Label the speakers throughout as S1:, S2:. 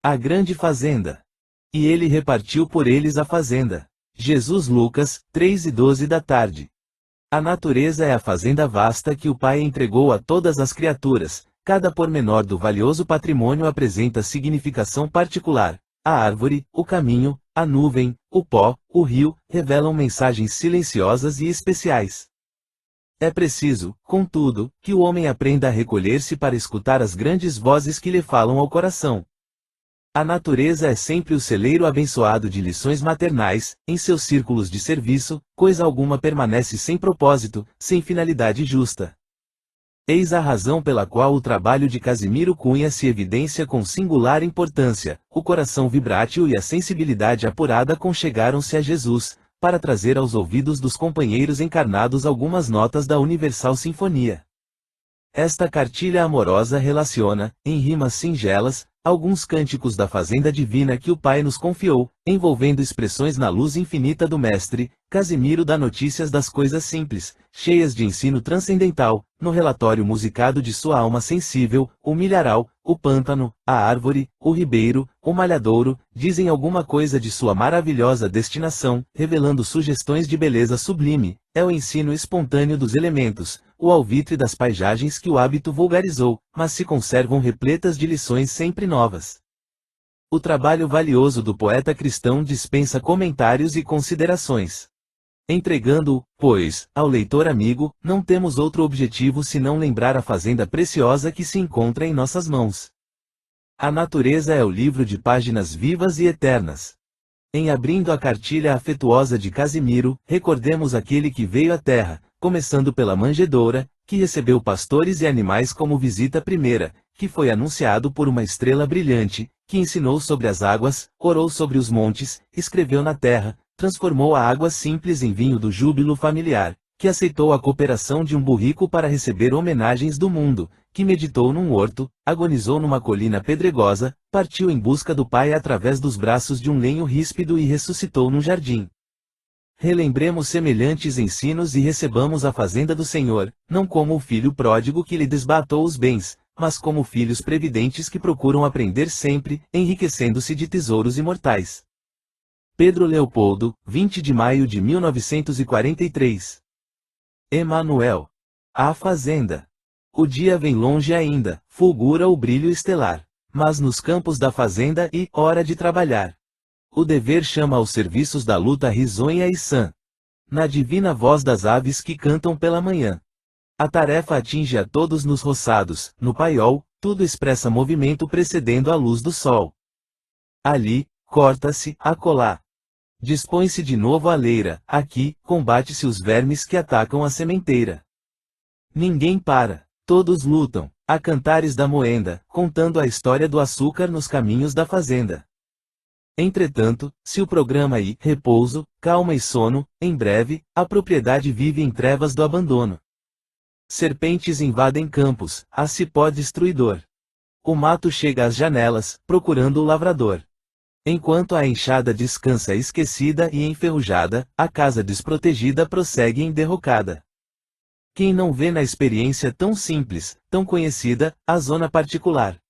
S1: A grande fazenda. E ele repartiu por eles a fazenda. Jesus Lucas, 3:12 da tarde. A natureza é a fazenda vasta que o Pai entregou a todas as criaturas. Cada pormenor do valioso patrimônio apresenta significação particular. A árvore, o caminho, a nuvem, o pó, o rio, revelam mensagens silenciosas e especiais. É preciso, contudo, que o homem aprenda a recolher-se para escutar as grandes vozes que lhe falam ao coração. A natureza é sempre o celeiro abençoado de lições maternais. Em seus círculos de serviço, coisa alguma permanece sem propósito, sem finalidade justa. Eis a razão pela qual o trabalho de Casimiro Cunha se evidencia com singular importância. O coração vibrátil e a sensibilidade apurada conchegaram-se a Jesus, para trazer aos ouvidos dos companheiros encarnados algumas notas da Universal Sinfonia. Esta cartilha amorosa relaciona, em rimas singelas, alguns cânticos da fazenda divina que o Pai nos confiou, envolvendo expressões na luz infinita do Mestre. Casimiro dá notícias das coisas simples, cheias de ensino transcendental, no relatório musicado de sua alma sensível. O milharal, o pântano, a árvore, o ribeiro, o malhadouro, dizem alguma coisa de sua maravilhosa destinação, revelando sugestões de beleza sublime. É o ensino espontâneo dos elementos, o alvitre das paisagens que o hábito vulgarizou, mas se conservam repletas de lições sempre novas. O trabalho valioso do poeta cristão dispensa comentários e considerações. Entregando-o, pois, ao leitor amigo, não temos outro objetivo senão lembrar a fazenda preciosa que se encontra em nossas mãos. A natureza é o livro de páginas vivas e eternas. Em abrindo a cartilha afetuosa de Casimiro, recordemos aquele que veio à terra, começando pela manjedoura, que recebeu pastores e animais como visita primeira, que foi anunciado por uma estrela brilhante, que ensinou sobre as águas, orou sobre os montes, escreveu na terra, transformou a água simples em vinho do júbilo familiar, que aceitou a cooperação de um burrico para receber homenagens do mundo, que meditou num horto, agonizou numa colina pedregosa, partiu em busca do Pai através dos braços de um lenho ríspido e ressuscitou num jardim. Relembremos semelhantes ensinos e recebamos a fazenda do Senhor, não como o filho pródigo que lhe desbatou os bens, mas como filhos previdentes que procuram aprender sempre, enriquecendo-se de tesouros imortais. Pedro Leopoldo, 20 de maio de 1943. Emanuel. A fazenda. O dia vem longe ainda, fulgura o brilho estelar. Mas nos campos da fazenda hora de trabalhar. O dever chama aos serviços da luta risonha e sã. Na divina voz das aves que cantam pela manhã. A tarefa atinge a todos nos roçados, no paiol, tudo expressa movimento precedendo a luz do sol. Ali, corta-se, acolá. Dispõe-se de novo a leira, aqui, combate-se os vermes que atacam a sementeira. Ninguém para, todos lutam, a cantares da moenda, contando a história do açúcar nos caminhos da fazenda. Entretanto, se o programa repouso, calma e sono, em breve, a propriedade vive em trevas do abandono. Serpentes invadem campos, a cipó destruidor. O mato chega às janelas, procurando o lavrador. Enquanto a enxada descansa esquecida e enferrujada, a casa desprotegida prossegue em derrocada. Quem não vê na experiência tão simples, tão conhecida, a zona particular?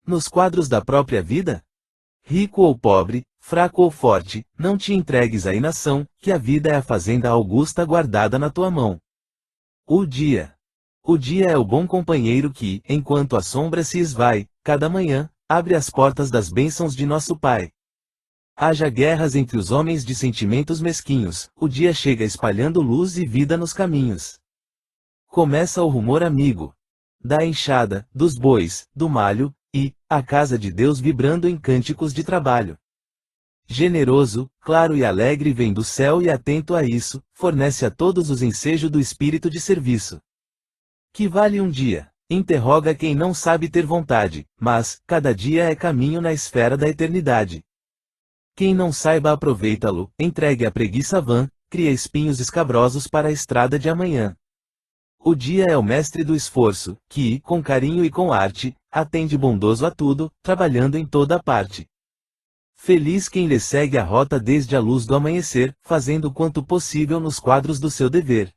S1: Nos quadros da própria vida? Rico ou pobre, fraco ou forte, não te entregues à inação, que a vida é a fazenda augusta guardada na tua mão. O dia. O dia é o bom companheiro que, enquanto a sombra se esvai, cada manhã, abre as portas das bênçãos de nosso Pai. Haja guerras entre os homens de sentimentos mesquinhos, o dia chega espalhando luz e vida nos caminhos. Começa o rumor amigo. Da enxada, dos bois, do malho, a casa de Deus vibrando em cânticos de trabalho. Generoso, claro e alegre vem do céu e atento a isso, fornece a todos os ensejo do espírito de serviço. Que vale um dia? Interroga quem não sabe ter vontade, mas, cada dia é caminho na esfera da eternidade. Quem não saiba aproveitá-lo, entregue à preguiça vã, cria espinhos escabrosos para a estrada de amanhã. O dia é o mestre do esforço, que, com carinho e com arte, atende bondoso a tudo, trabalhando em toda parte. Feliz quem lhe segue a rota desde a luz do amanhecer, fazendo quanto possível nos quadros do seu dever.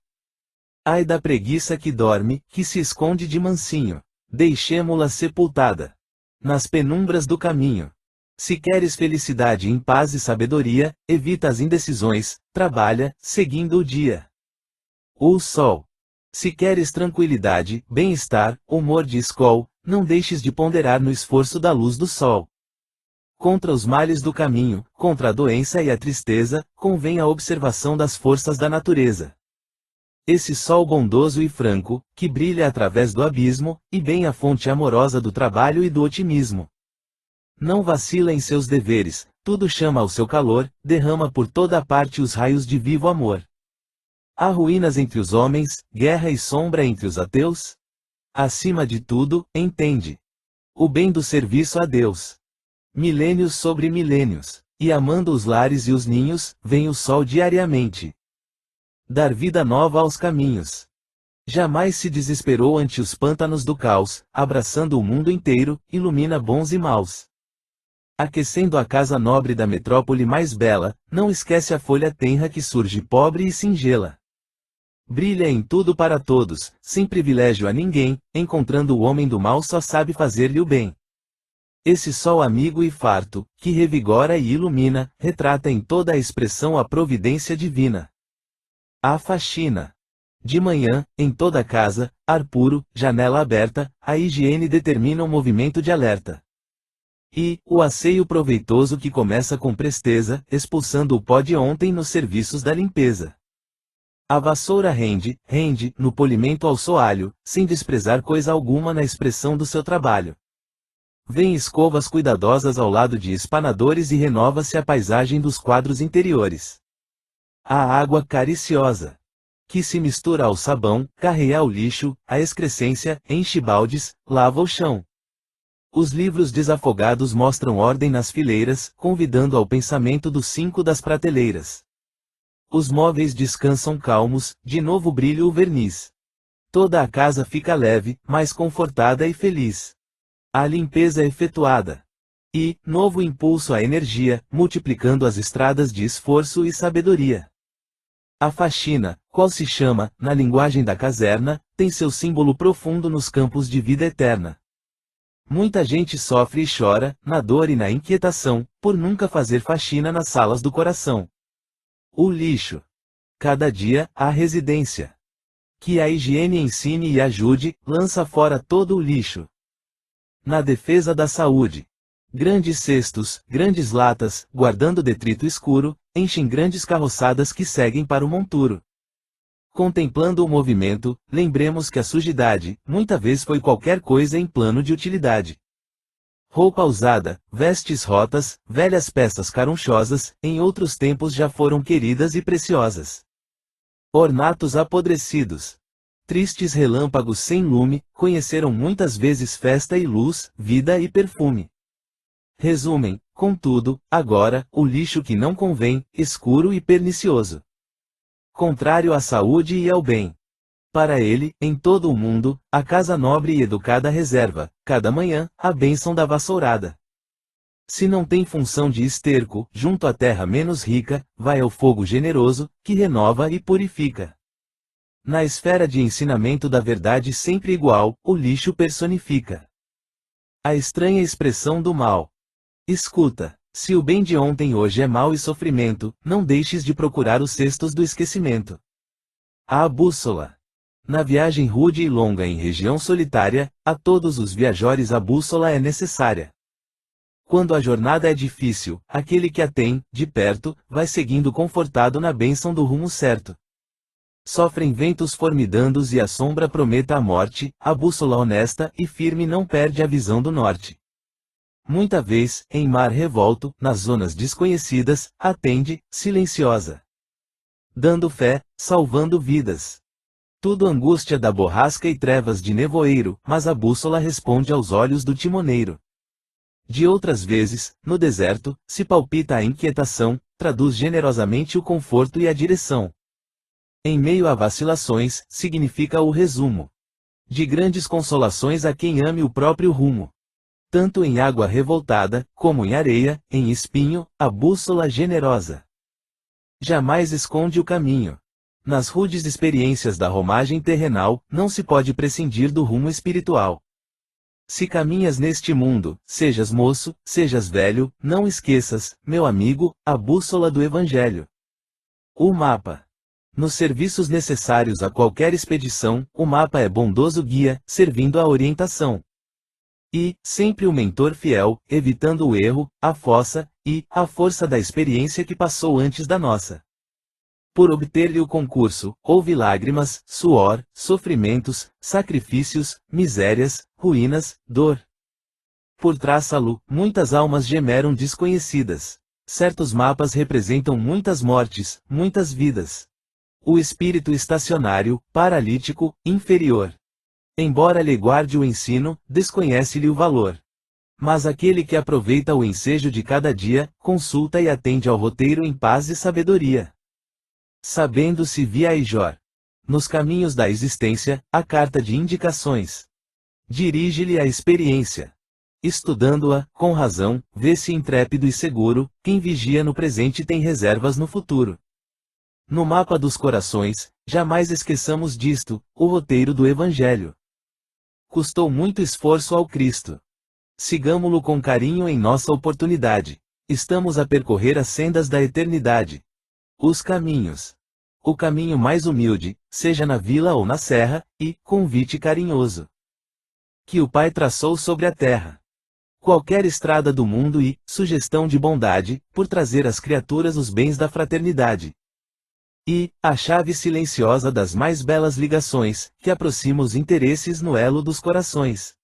S1: Ai da preguiça que dorme, que se esconde de mansinho. Deixemo-la sepultada. nas penumbras do caminho. Se queres felicidade em paz e sabedoria, evita as indecisões, trabalha, seguindo o dia. O sol. Se queres tranquilidade, bem-estar, humor de escol, não deixes de ponderar no esforço da luz do sol. Contra os males do caminho, contra a doença e a tristeza, convém a observação das forças da natureza. Esse sol bondoso e franco, que brilha através do abismo, e bem a fonte amorosa do trabalho e do otimismo. Não vacila em seus deveres, tudo chama ao seu calor, derrama por toda a parte os raios de vivo amor. Há ruínas entre os homens, guerra e sombra entre os ateus? Acima de tudo, entende o bem do serviço a Deus. Milênios sobre milênios, e amando os lares e os ninhos, vem o sol diariamente dar vida nova aos caminhos. Jamais se desesperou ante os pântanos do caos, abraçando o mundo inteiro, ilumina bons e maus. Aquecendo a casa nobre da metrópole mais bela, não esquece a folha tenra que surge pobre e singela. Brilha em tudo para todos, sem privilégio a ninguém, encontrando o homem do mal só sabe fazer-lhe o bem. Esse sol amigo e farto, que revigora e ilumina, retrata em toda a expressão a providência divina. A faxina. De manhã, em toda a casa, ar puro, janela aberta, a higiene determina um movimento de alerta. E, o asseio proveitoso que começa com presteza, expulsando o pó de ontem nos serviços da limpeza. A vassoura rende, no polimento ao soalho, sem desprezar coisa alguma na expressão do seu trabalho. Vêm escovas cuidadosas ao lado de espanadores e renova-se a paisagem dos quadros interiores. A água cariciosa, que se mistura ao sabão, carreia o lixo, a excrescência, enche baldes, lava o chão. Os livros desafogados mostram ordem nas fileiras, convidando ao pensamento dos 5 das prateleiras. Os móveis descansam calmos, de novo brilha o verniz. Toda a casa fica leve, mais confortada e feliz. A limpeza é efetuada. E, novo impulso à energia, multiplicando as estradas de esforço e sabedoria. A faxina, qual se chama, na linguagem da caserna, tem seu símbolo profundo nos campos de vida eterna. Muita gente sofre e chora, na dor e na inquietação, por nunca fazer faxina nas salas do coração. O lixo. Cada dia, a residência. Que a higiene ensine e ajude, lança fora todo o lixo. Na defesa da saúde. Grandes cestos, grandes latas, guardando detrito escuro, enchem grandes carroçadas que seguem para o monturo. Contemplando o movimento, lembremos que a sujidade, muita vez foi qualquer coisa em plano de utilidade. Roupa usada, vestes rotas, velhas peças carunchosas, em outros tempos já foram queridas e preciosas. Ornatos apodrecidos. Tristes relâmpagos sem lume, conheceram muitas vezes festa e luz, vida e perfume. Resumem, contudo, agora, o lixo que não convém, escuro e pernicioso. Contrário à saúde e ao bem. Para ele, em todo o mundo, a casa nobre e educada reserva, cada manhã, a bênção da vassourada. Se não tem função de esterco, junto à terra menos rica, vai ao fogo generoso, que renova e purifica. Na esfera de ensinamento da verdade sempre igual, o lixo personifica a estranha expressão do mal. Escuta, se o bem de ontem hoje é mal e sofrimento, não deixes de procurar os cestos do esquecimento. A bússola. Na viagem rude e longa em região solitária, a todos os viajores a bússola é necessária. Quando a jornada é difícil, aquele que a tem, de perto, vai seguindo confortado na bênção do rumo certo. Sofrem ventos formidandos e a sombra prometa a morte, a bússola honesta e firme não perde a visão do norte. Muita vez, em mar revolto, nas zonas desconhecidas, atende, silenciosa. Dando fé, salvando vidas. Tudo angústia da borrasca e trevas de nevoeiro, mas a bússola responde aos olhos do timoneiro. De outras vezes, no deserto, se palpita a inquietação, traduz generosamente o conforto e a direção. Em meio a vacilações, significa o resumo de grandes consolações a quem ame o próprio rumo. Tanto em água revoltada, como em areia, em espinho, a bússola generosa jamais esconde o caminho. Nas rudes experiências da romagem terrenal, não se pode prescindir do rumo espiritual. Se caminhas neste mundo, sejas moço, sejas velho, não esqueças, meu amigo, a bússola do Evangelho. O mapa. Nos serviços necessários a qualquer expedição, o mapa é bondoso guia, servindo à orientação. E, sempre o mentor fiel, evitando o erro, a fossa, e, a força da experiência que passou antes da nossa. Por obter-lhe o concurso, houve lágrimas, suor, sofrimentos, sacrifícios, misérias, ruínas, dor. Por traçá-lo, muitas almas gemeram desconhecidas. Certos mapas representam muitas mortes, muitas vidas. O espírito estacionário, paralítico, inferior. Embora lhe guarde o ensino, desconhece-lhe o valor. Mas aquele que aproveita o ensejo de cada dia, consulta e atende ao roteiro em paz e sabedoria. Sabendo-se viajar nos caminhos da existência, a carta de indicações. Dirige-lhe a experiência. Estudando-a, com razão, vê-se intrépido e seguro, quem vigia no presente tem reservas no futuro. No mapa dos corações, jamais esqueçamos disto, o roteiro do Evangelho. Custou muito esforço ao Cristo. Sigamo-lo com carinho em nossa oportunidade. Estamos a percorrer as sendas da eternidade. Os caminhos. O caminho mais humilde, seja na vila ou na serra, e, convite carinhoso. Que o Pai traçou sobre a terra. Qualquer estrada do mundo e, sugestão de bondade, por trazer às criaturas os bens da fraternidade. E, a chave silenciosa das mais belas ligações, que aproxima os interesses no elo dos corações.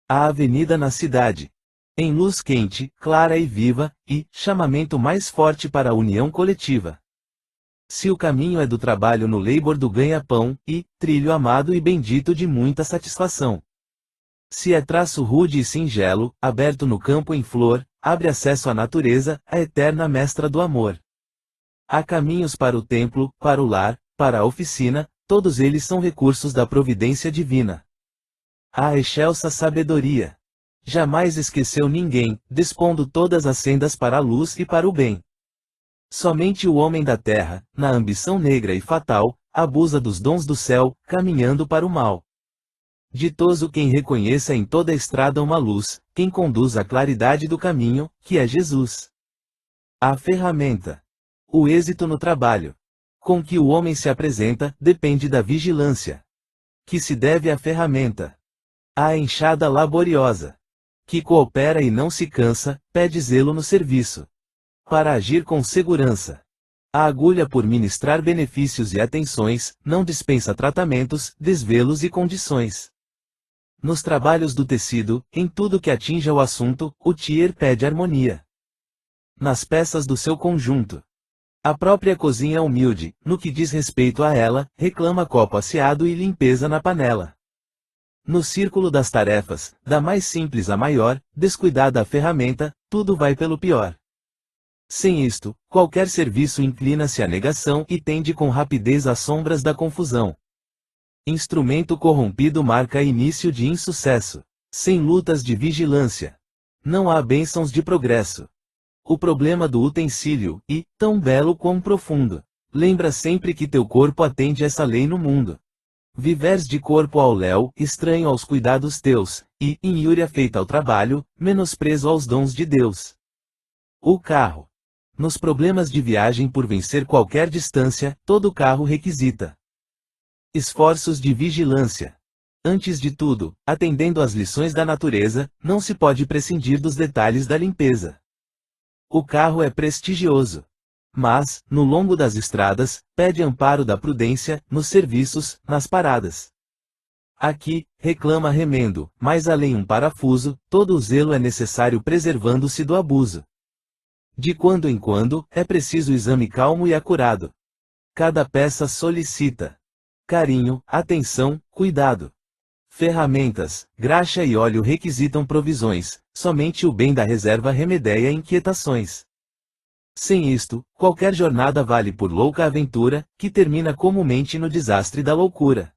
S1: A avenida na cidade. Em luz quente, clara e viva, e, chamamento mais forte para a união coletiva. Se o caminho é do trabalho no labor do ganha-pão, e, trilho amado e bendito de muita satisfação. Se é traço rude e singelo, aberto no campo em flor, abre acesso à natureza, a eterna mestra do amor. Há caminhos para o templo, para o lar, para a oficina, todos eles são recursos da providência divina. A excelsa sabedoria. Jamais esqueceu ninguém, dispondo todas as sendas para a luz e para o bem. Somente o homem da terra, na ambição negra e fatal, abusa dos dons do céu, caminhando para o mal. Ditoso quem reconheça em toda a estrada uma luz, quem conduz à claridade do caminho, que é Jesus. A ferramenta. O êxito no trabalho. Com que o homem se apresenta, depende da vigilância. Que se deve à ferramenta. A enxada laboriosa. Que coopera e não se cansa, pede zelo no serviço. Para agir com segurança. A agulha por ministrar benefícios e atenções, não dispensa tratamentos, desvelos e condições. Nos trabalhos do tecido, em tudo que atinja o assunto, o tier pede harmonia. Nas peças do seu conjunto. A própria cozinha humilde, no que diz respeito a ela, reclama copo asseado e limpeza na panela. No círculo das tarefas, da mais simples à maior, descuidada a ferramenta, tudo vai pelo pior. Sem isto, qualquer serviço inclina-se à negação e tende com rapidez às sombras da confusão. Instrumento corrompido marca início de insucesso. Sem lutas de vigilância. Não há bênçãos de progresso. O problema do utensílio, e, tão belo quão profundo. Lembra sempre que teu corpo atende essa lei no mundo. Viveres de corpo ao léu, estranho aos cuidados teus, e, injúria feita ao trabalho, menosprezo aos dons de Deus. O carro. Nos problemas de viagem por vencer qualquer distância, todo carro requisita esforços de vigilância. Antes de tudo, atendendo às lições da natureza, não se pode prescindir dos detalhes da limpeza. O carro é prestigioso. Mas, no longo das estradas, pede amparo da prudência, nos serviços, nas paradas. Aqui, reclama remendo, mais além um parafuso, todo o zelo é necessário preservando-se do abuso. De quando em quando, é preciso exame calmo e acurado. Cada peça solicita carinho, atenção, cuidado. Ferramentas, graxa e óleo requisitam provisões, somente o bem da reserva remedeia inquietações. Sem isto, qualquer jornada vale por louca aventura, que termina comumente no desastre da loucura.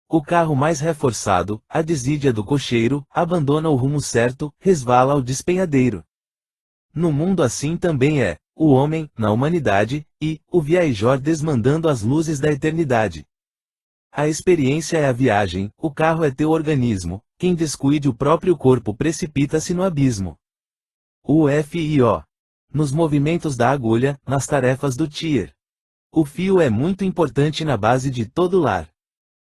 S1: O carro mais reforçado, a desídia do cocheiro, abandona o rumo certo, resvala ao despenhadeiro. No mundo assim também é, o homem, na humanidade, e, o viajor desmandando as luzes da eternidade. A experiência é a viagem, o carro é teu organismo, Quem descuide o próprio corpo precipita-se no abismo. O fio. Nos movimentos da agulha, nas tarefas do tier. O fio é muito importante na base de todo lar.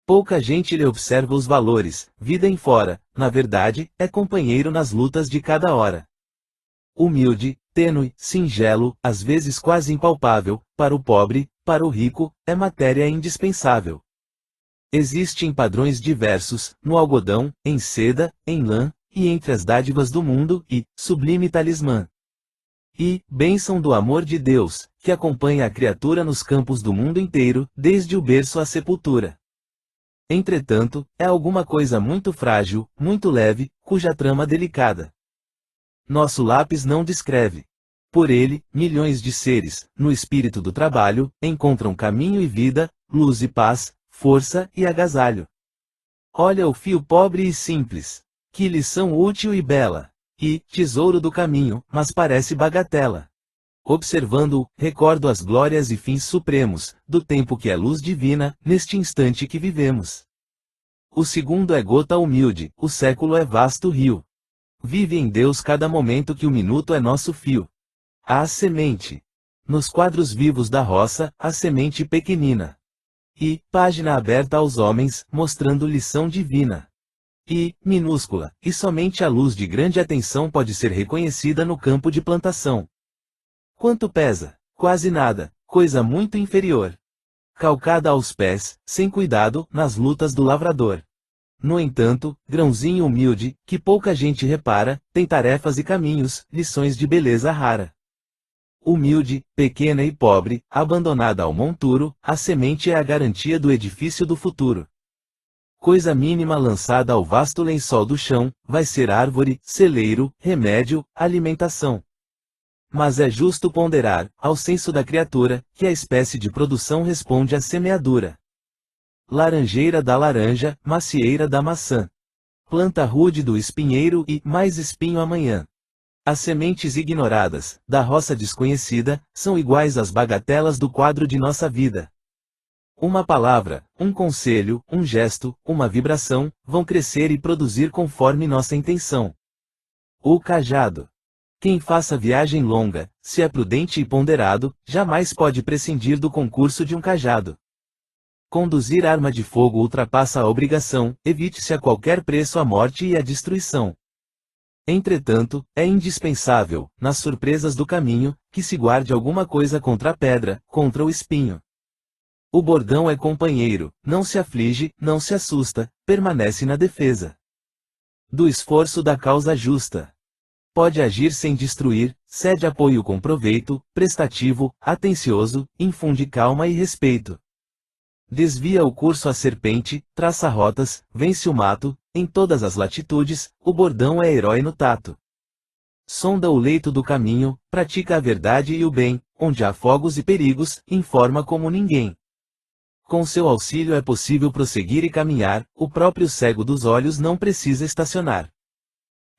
S1: Pouca gente lhe observa os valores, vida em fora, na verdade, é companheiro nas lutas de cada hora. Humilde, tênue, singelo, às vezes quase impalpável, para o pobre, para o rico, é matéria indispensável. Existem padrões diversos, no algodão, em seda, em lã, e entre as dádivas do mundo, e, sublime talismã. E, bênção do amor de Deus, que acompanha a criatura nos campos do mundo inteiro, desde o berço à sepultura. Entretanto, é alguma coisa muito frágil, muito leve, cuja trama delicada. Nosso lápis não descreve. Por ele, milhões de seres, no espírito do trabalho, encontram caminho e vida, luz e paz, força e agasalho. Olha o fio pobre e simples. Que lição útil e bela. E, tesouro do caminho, mas parece bagatela. Observando-o, recordo as glórias e fins supremos, do tempo que é luz divina, neste instante que vivemos. O segundo é gota humilde, o século é vasto rio. Vive em Deus cada momento que o minuto é nosso fio. A semente. Nos quadros vivos da roça, a semente pequenina. E, página aberta aos homens, mostrando lição divina. E, minúscula, e somente a luz de grande atenção pode ser reconhecida no campo de plantação. Quanto pesa? Quase nada, coisa muito inferior. Calcada aos pés, sem cuidado, nas lutas do lavrador. No entanto, grãozinho humilde, que pouca gente repara, tem tarefas e caminhos, lições de beleza rara. Humilde, pequena e pobre, abandonada ao monturo, a semente é a garantia do edifício do futuro. Coisa mínima lançada ao vasto lençol do chão, vai ser árvore, celeiro, remédio, alimentação. Mas é justo ponderar, ao senso da criatura, que a espécie de produção responde à semeadura. Laranjeira da laranja, macieira da maçã. Planta rude do espinheiro e, mais espinho amanhã. As sementes ignoradas, da roça desconhecida, são iguais às bagatelas do quadro de nossa vida. Uma palavra, um conselho, um gesto, uma vibração, vão crescer e produzir conforme nossa intenção. O cajado. Quem faça viagem longa, se é prudente e ponderado, jamais pode prescindir do concurso de um cajado. Conduzir arma de fogo ultrapassa a obrigação, evite-se a qualquer preço a morte e a destruição. Entretanto, é indispensável, nas surpresas do caminho, que se guarde alguma coisa contra a pedra, contra o espinho. O bordão é companheiro, não se aflige, não se assusta, permanece na defesa do esforço da causa justa. Pode agir sem destruir, cede apoio com proveito, prestativo, atencioso, infunde calma e respeito. Desvia o curso à serpente, traça rotas, vence o mato, em todas as latitudes, o bordão é herói no tato. Sonda o leito do caminho, pratica a verdade e o bem, onde há fogos e perigos, informa como ninguém. Com seu auxílio é possível prosseguir e caminhar, o próprio cego dos olhos não precisa estacionar.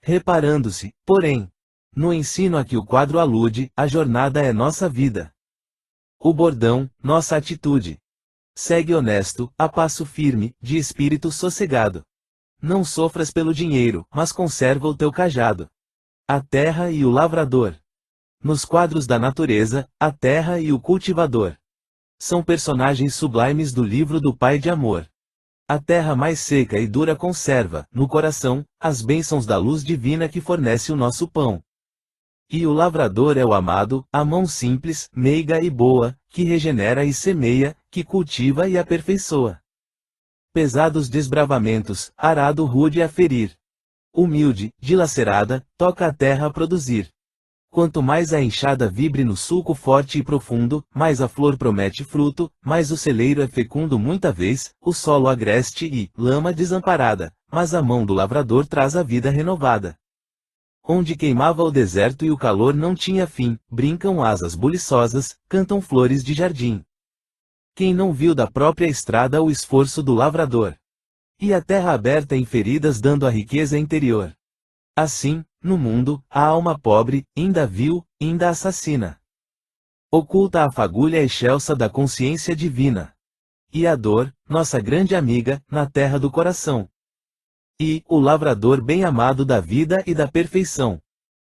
S1: Reparando-se, porém, no ensino a que o quadro alude, a jornada é nossa vida. O bordão, nossa atitude. Segue honesto, a passo firme, de espírito sossegado. Não sofras pelo dinheiro, mas conserva o teu cajado. A terra e o lavrador. Nos quadros da natureza, a terra e o cultivador. São personagens sublimes do livro do Pai de Amor. A terra mais seca e dura conserva, no coração, as bênçãos da luz divina que fornece o nosso pão. E o lavrador é o amado, a mão simples, meiga e boa, que regenera e semeia, que cultiva e aperfeiçoa. Pesados desbravamentos, arado rude a ferir. Humilde, dilacerada, toca a terra a produzir. Quanto mais a enxada vibre no sulco forte e profundo, mais a flor promete fruto, mais o celeiro é fecundo muita vez, o solo agreste e, lama desamparada, mas a mão do lavrador traz a vida renovada. Onde queimava o deserto e o calor não tinha fim, brincam asas buliçosas, cantam flores de jardim. Quem não viu da própria estrada o esforço do lavrador? E a terra aberta em feridas dando a riqueza interior. Assim, no mundo, a alma pobre, ainda vil, ainda assassina. Oculta a fagulha excelsa da consciência divina. E a dor, nossa grande amiga, na terra do coração. E o lavrador bem-amado da vida e da perfeição.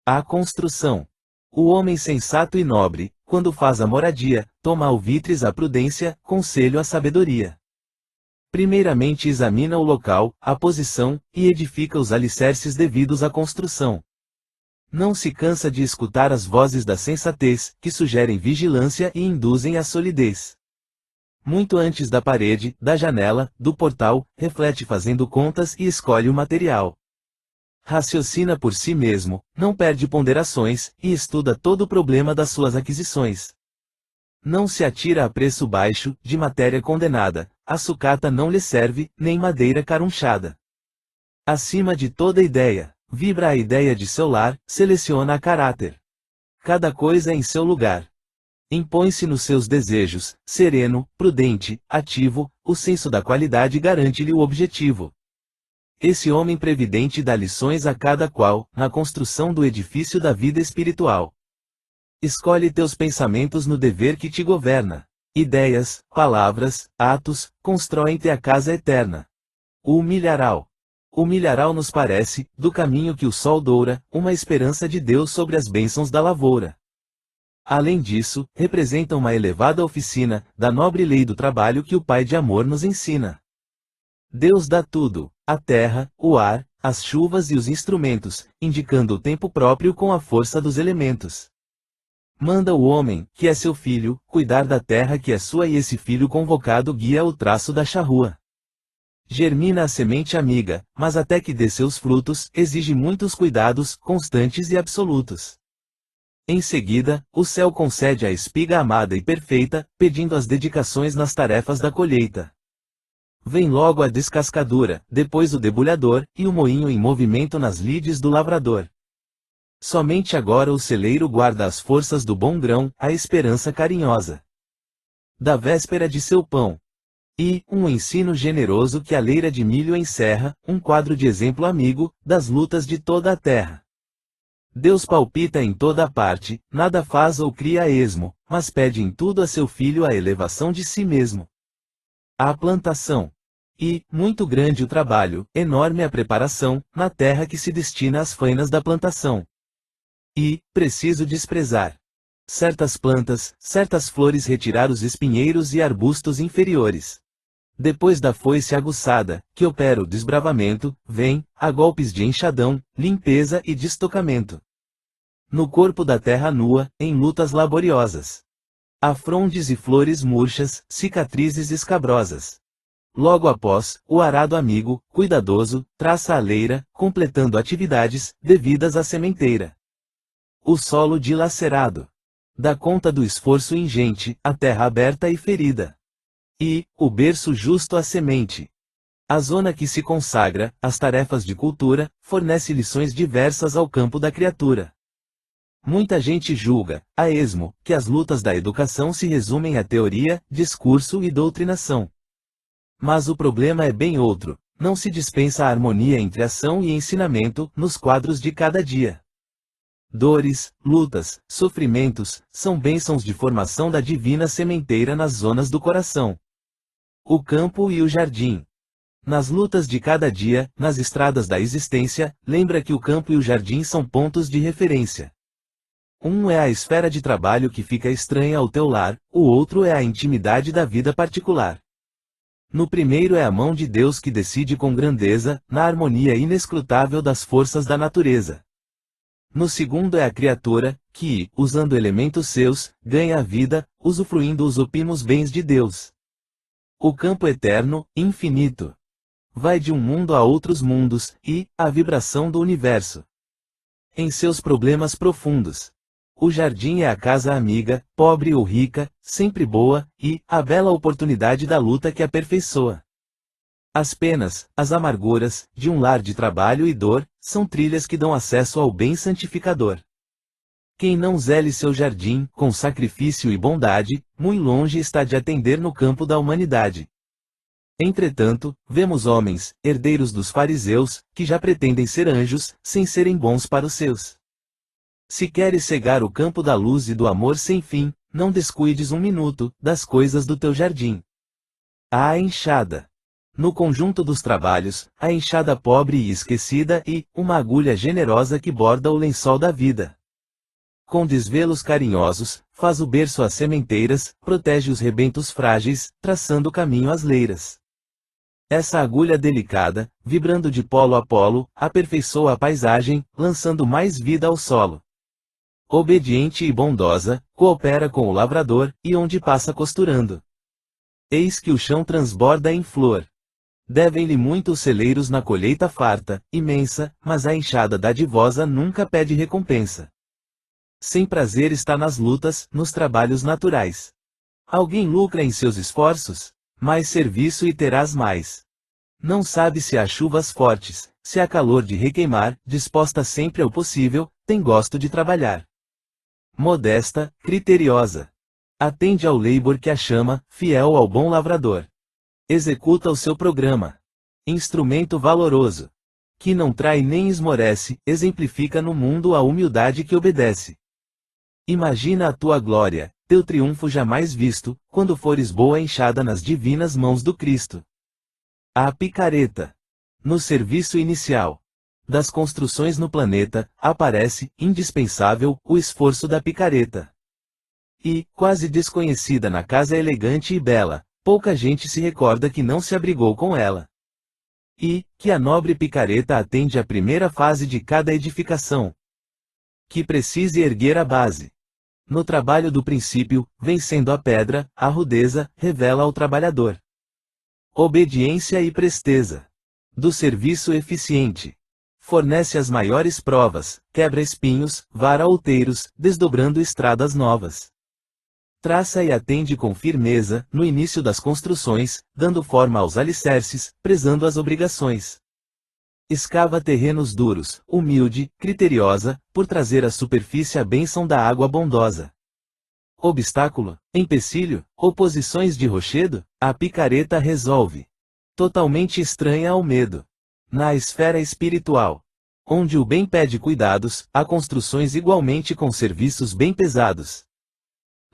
S1: A construção. O homem sensato e nobre, quando faz a moradia, toma alvitres a prudência, conselho a sabedoria. Primeiramente examina o local, a posição, e edifica os alicerces devidos à construção. Não se cansa de escutar as vozes da sensatez, que sugerem vigilância e induzem à solidez. Muito antes da parede, da janela, do portal, reflete fazendo contas e escolhe o material. Raciocina por si mesmo, não perde ponderações, e estuda todo o problema das suas aquisições. Não se atira a preço baixo, de matéria condenada, a sucata não lhe serve, nem madeira carunchada. Acima de toda ideia, vibra a ideia de seu lar, seleciona a caráter. Cada coisa em seu lugar. Impõe-se nos seus desejos, sereno, prudente, ativo, o senso da qualidade garante-lhe o objetivo. Esse homem previdente dá lições a cada qual, na construção do edifício da vida espiritual. Escolhe teus pensamentos no dever que te governa. Ideias, palavras, atos, constroem-te a casa eterna. O milharal. O milharal nos parece, do caminho que o sol doura, uma esperança de Deus sobre as bênçãos da lavoura. Além disso, representa uma elevada oficina, da nobre lei do trabalho que o Pai de amor nos ensina. Deus dá tudo, a terra, o ar, as chuvas e os instrumentos, indicando o tempo próprio com a força dos elementos. Manda o homem, que é seu filho, cuidar da terra que é sua e esse filho convocado guia o traço da charrua. Germina a semente amiga, mas até que dê seus frutos, exige muitos cuidados, constantes e absolutos. Em seguida, o céu concede a espiga amada e perfeita, pedindo as dedicações nas tarefas da colheita. Vem logo a descascadura, depois o debulhador, e o moinho em movimento nas lides do lavrador. Somente agora o celeiro guarda as forças do bom grão, a esperança carinhosa da véspera de seu pão. E, um ensino generoso que a leira de milho encerra, um quadro de exemplo amigo, das lutas de toda a terra. Deus palpita em toda a parte, nada faz ou cria a esmo, mas pede em tudo a seu filho a elevação de si mesmo. A plantação. E, muito grande o trabalho, enorme a preparação, na terra que se destina às fainas da plantação. E, preciso desprezar certas plantas, certas flores, retirar os espinheiros e arbustos inferiores. Depois da foice aguçada, que opera o desbravamento, vem, a golpes de enxadão, limpeza e destocamento. No corpo da terra nua, em lutas laboriosas. Há frondes e flores murchas, cicatrizes escabrosas. Logo após, o arado amigo, cuidadoso, traça a leira, completando atividades, devidas à sementeira. O solo dilacerado. Dá conta do esforço ingente, a terra aberta e ferida. E, o berço justo à semente. A zona que se consagra, às tarefas de cultura, fornece lições diversas ao campo da criatura. Muita gente julga, a esmo, que as lutas da educação se resumem a teoria, discurso e doutrinação. Mas o problema é bem outro, não se dispensa a harmonia entre ação e ensinamento, nos quadros de cada dia. Dores, lutas, sofrimentos, são bênçãos de formação da divina sementeira nas zonas do coração. O campo e o jardim. Nas lutas de cada dia, nas estradas da existência, lembra que o campo e o jardim são pontos de referência. Um é a esfera de trabalho que fica estranha ao teu lar, o outro é a intimidade da vida particular. No primeiro é a mão de Deus que decide com grandeza, na harmonia inescrutável das forças da natureza. No segundo é a criatura, que, usando elementos seus, ganha a vida, usufruindo os opimos bens de Deus. O campo eterno, infinito. Vai de um mundo a outros mundos, e, a vibração do universo. Em seus problemas profundos. O jardim é a casa amiga, pobre ou rica, sempre boa, e, a bela oportunidade da luta que aperfeiçoa. As penas, as amarguras, de um lar de trabalho e dor, são trilhas que dão acesso ao bem santificador. Quem não zele seu jardim, com sacrifício e bondade, muito longe está de atender no campo da humanidade. Entretanto, vemos homens, herdeiros dos fariseus, que já pretendem ser anjos, sem serem bons para os seus. Se queres cegar o campo da luz e do amor sem fim, não descuides um minuto, das coisas do teu jardim. A enxada. No conjunto dos trabalhos, a enxada pobre e esquecida e uma agulha generosa que borda o lençol da vida. Com desvelos carinhosos, faz o berço às sementeiras, protege os rebentos frágeis, traçando caminho às leiras. Essa agulha delicada, vibrando de polo a polo, aperfeiçoa a paisagem, lançando mais vida ao solo. Obediente e bondosa, coopera com o lavrador, e onde passa costurando. Eis que o chão transborda em flor. Devem-lhe muito os celeiros na colheita farta, imensa, mas a enxada dadivosa nunca pede recompensa. Sem prazer está nas lutas, nos trabalhos naturais. Alguém lucra em seus esforços? Mais serviço e terás mais. Não sabe se há chuvas fortes, se há calor de requeimar, disposta sempre ao possível, tem gosto de trabalhar. Modesta, criteriosa. Atende ao labor que a chama, fiel ao bom lavrador. Executa o seu programa. Instrumento valoroso. Que não trai nem esmorece, exemplifica no mundo a humildade que obedece. Imagina a tua glória, teu triunfo jamais visto, quando fores boa enxada nas divinas mãos do Cristo. A picareta. No serviço inicial das construções no planeta, aparece, indispensável, o esforço da picareta. E, quase desconhecida na casa elegante e bela, pouca gente se recorda que não se abrigou com ela. E, que a nobre picareta atende à primeira fase de cada edificação. Que precise erguer a base. No trabalho do princípio, vencendo a pedra, a rudeza, revela ao trabalhador obediência e presteza. Do serviço eficiente. Fornece as maiores provas, quebra espinhos, vara outeiros, desdobrando estradas novas. Traça e atende com firmeza, no início das construções, dando forma aos alicerces, prezando as obrigações. Escava terrenos duros, humilde, criteriosa, por trazer à superfície a bênção da água bondosa. Obstáculo, empecilho, oposições de rochedo, a picareta resolve. Totalmente estranha ao medo. Na esfera espiritual, onde o bem pede cuidados, há construções igualmente com serviços bem pesados.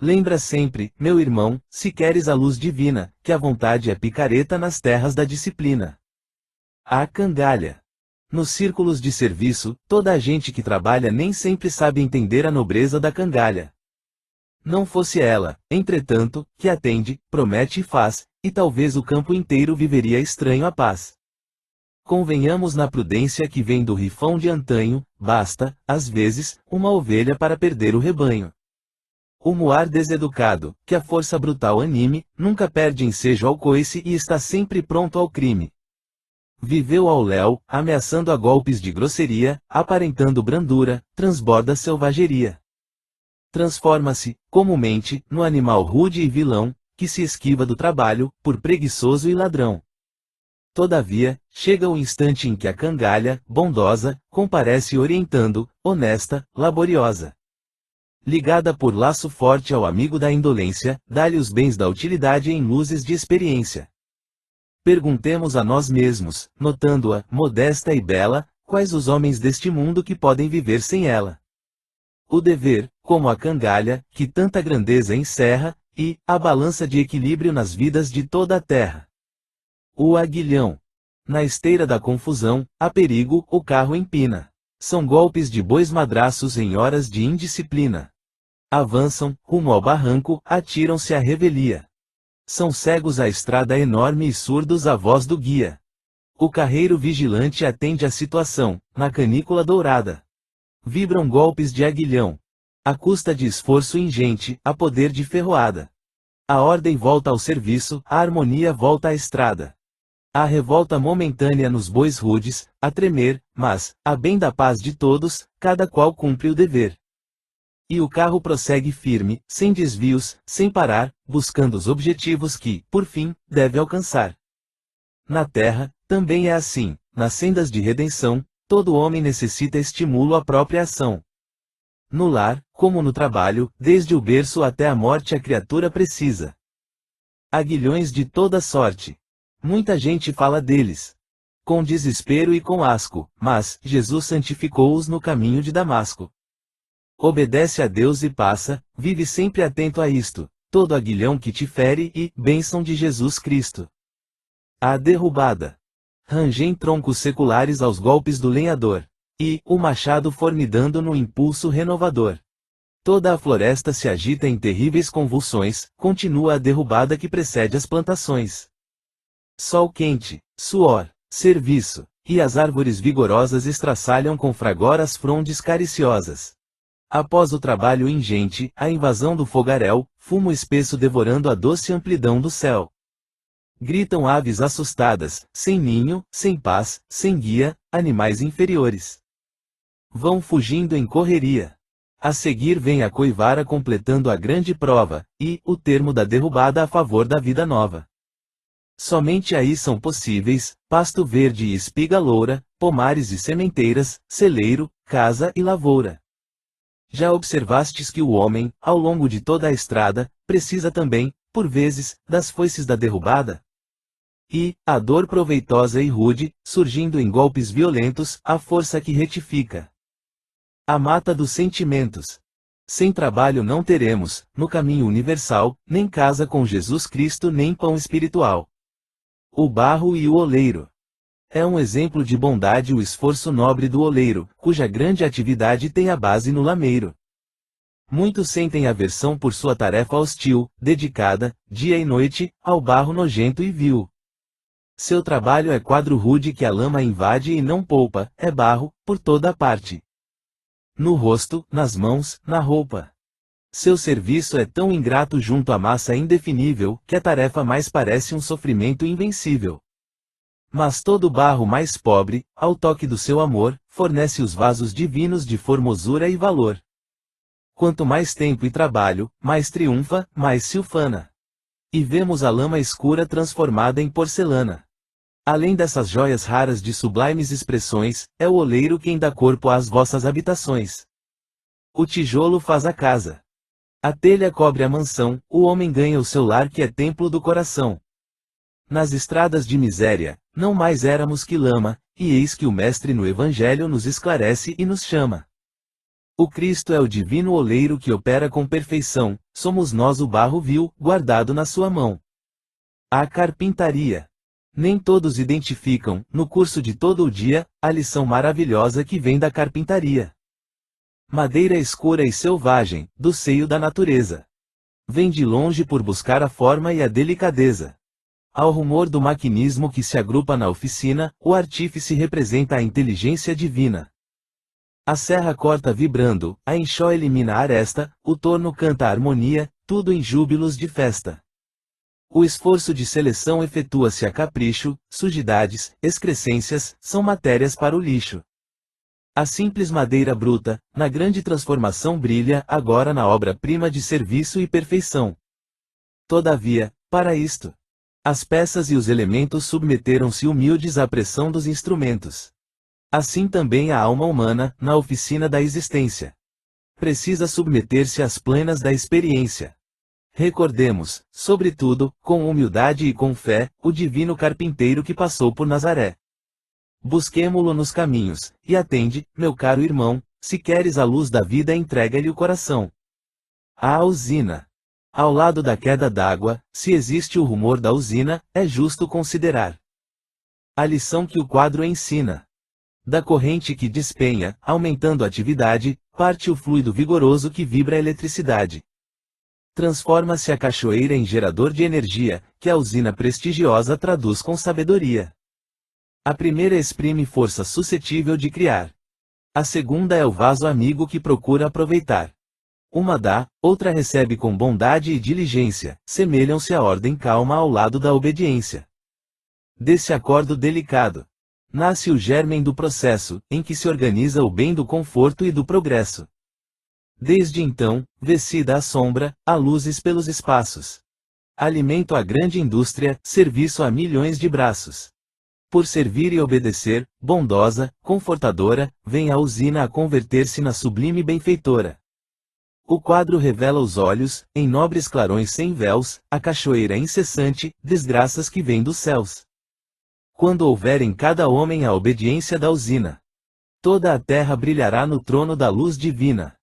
S1: Lembra sempre, meu irmão, se queres a luz divina, que a vontade é picareta nas terras da disciplina. A cangalha. Nos círculos de serviço, toda a gente que trabalha nem sempre sabe entender a nobreza da cangalha. Não fosse ela, entretanto, que atende, promete e faz, e talvez o campo inteiro viveria estranho à paz. Convenhamos na prudência que vem do rifão de antanho, basta, às vezes, uma ovelha para perder o rebanho. O muar deseducado, que a força brutal anime, nunca perde ensejo ao coice e está sempre pronto ao crime. Viveu ao léu, ameaçando a golpes de grosseria, aparentando brandura, transborda selvageria. Transforma-se, comumente, no animal rude e vilão, que se esquiva do trabalho, por preguiçoso e ladrão. Todavia, chega o instante em que a cangalha, bondosa, comparece orientando, honesta, laboriosa. Ligada por laço forte ao amigo da indolência, dá-lhe os bens da utilidade em luzes de experiência. Perguntemos a nós mesmos, notando-a, modesta e bela, quais os homens deste mundo que podem viver sem ela. O dever, como a cangalha, que tanta grandeza encerra, e a balança de equilíbrio nas vidas de toda a terra. O aguilhão. Na esteira da confusão, há perigo, o carro empina. São golpes de bois madraços em horas de indisciplina. Avançam, rumo ao barranco, atiram-se à revelia. São cegos à estrada enorme e surdos à voz do guia. O carreiro vigilante atende à situação, na canícula dourada. Vibram golpes de aguilhão. À custa de esforço ingente, a poder de ferroada. A ordem volta ao serviço, a harmonia volta à estrada. Há revolta momentânea nos bois rudes, a tremer, mas, a bem da paz de todos, cada qual cumpre o dever. E o carro prossegue firme, sem desvios, sem parar, buscando os objetivos que, por fim, deve alcançar. Na terra, também é assim, nas sendas de redenção, todo homem necessita estímulo à própria ação. No lar, como no trabalho, desde o berço até a morte a criatura precisa. Aguilhões de toda sorte. Muita gente fala deles. Com desespero e com asco, mas Jesus santificou-os no caminho de Damasco. Obedece a Deus e passa, vive sempre atento a isto, todo aguilhão que te fere e, bênção de Jesus Cristo. A derrubada. Rangem troncos seculares aos golpes do lenhador. E, o machado formidando no impulso renovador. Toda a floresta se agita em terríveis convulsões, continua a derrubada que precede as plantações. Sol quente, suor, serviço, e as árvores vigorosas estraçalham com fragor as frondes cariciosas. Após o trabalho ingente, a invasão do fogaréu, fumo espesso devorando a doce amplidão do céu. Gritam aves assustadas, sem ninho, sem paz, sem guia, animais inferiores. Vão fugindo em correria. A seguir vem a coivara completando a grande prova, e, o termo da derrubada a favor da vida nova. Somente aí são possíveis, pasto verde e espiga loura, pomares e sementeiras, celeiro, casa e lavoura. Já observastes que o homem, ao longo de toda a estrada, precisa também, por vezes, das foices da derrubada? E, a dor proveitosa e rude, surgindo em golpes violentos, a força que retifica. A mata dos sentimentos. Sem trabalho não teremos, no caminho universal, nem casa com Jesus Cristo nem pão espiritual. O barro e o oleiro. É um exemplo de bondade o esforço nobre do oleiro, cuja grande atividade tem a base no lameiro. Muitos sentem aversão por sua tarefa hostil, dedicada, dia e noite, ao barro nojento e vil. Seu trabalho é quadro rude que a lama invade e não poupa, é barro, por toda a parte. No rosto, nas mãos, na roupa. Seu serviço é tão ingrato junto à massa indefinível, que a tarefa mais parece um sofrimento invencível. Mas todo barro mais pobre, ao toque do seu amor, fornece os vasos divinos de formosura e valor. Quanto mais tempo e trabalho, mais triunfa, mais se ufana. E vemos a lama escura transformada em porcelana. Além dessas joias raras de sublimes expressões, é o oleiro quem dá corpo às vossas habitações. O tijolo faz a casa. A telha cobre a mansão, o homem ganha o seu lar que é templo do coração. Nas estradas de miséria, não mais éramos que lama, e eis que o Mestre no Evangelho nos esclarece e nos chama. O Cristo é o divino oleiro que opera com perfeição, somos nós o barro vil, guardado na sua mão. A carpintaria. Nem todos identificam, no curso de todo o dia, a lição maravilhosa que vem da carpintaria. Madeira escura e selvagem, do seio da natureza. Vem de longe por buscar a forma e a delicadeza. Ao rumor do maquinismo que se agrupa na oficina, o artífice representa a inteligência divina. A serra corta vibrando, a enxó elimina a aresta, o torno canta a harmonia, tudo em júbilos de festa. O esforço de seleção efetua-se a capricho, sujidades, excrescências, são matérias para o lixo. A simples madeira bruta, na grande transformação brilha, agora na obra-prima de serviço e perfeição. Todavia, para isto, as peças e os elementos submeteram-se humildes à pressão dos instrumentos. Assim também a alma humana, na oficina da existência, precisa submeter-se às plenas da experiência. Recordemos, sobretudo, com humildade e com fé, o divino carpinteiro que passou por Nazaré. Busquemo-lo nos caminhos, e atende, meu caro irmão, se queres a luz da vida entrega-lhe o coração. A usina. Ao lado da queda d'água, se existe o rumor da usina, é justo considerar a lição que o quadro ensina. Da corrente que despenha, aumentando a atividade, parte o fluido vigoroso que vibra a eletricidade. Transforma-se a cachoeira em gerador de energia, que a usina prestigiosa traduz com sabedoria. A primeira exprime força suscetível de criar. A segunda é o vaso amigo que procura aproveitar. Uma dá, outra recebe com bondade e diligência, semelham-se à ordem calma ao lado da obediência. Desse acordo delicado, nasce o germen do processo, em que se organiza o bem do conforto e do progresso. Desde então, vê-se da sombra, a luzes pelos espaços. Alimento à grande indústria, serviço a milhões de braços. Por servir e obedecer, bondosa, confortadora, vem a usina a converter-se na sublime benfeitora. O quadro revela os olhos, em nobres clarões sem véus, a cachoeira incessante, desgraças que vêm dos céus. Quando houver em cada homem a obediência da usina, toda a terra brilhará no trono da luz divina.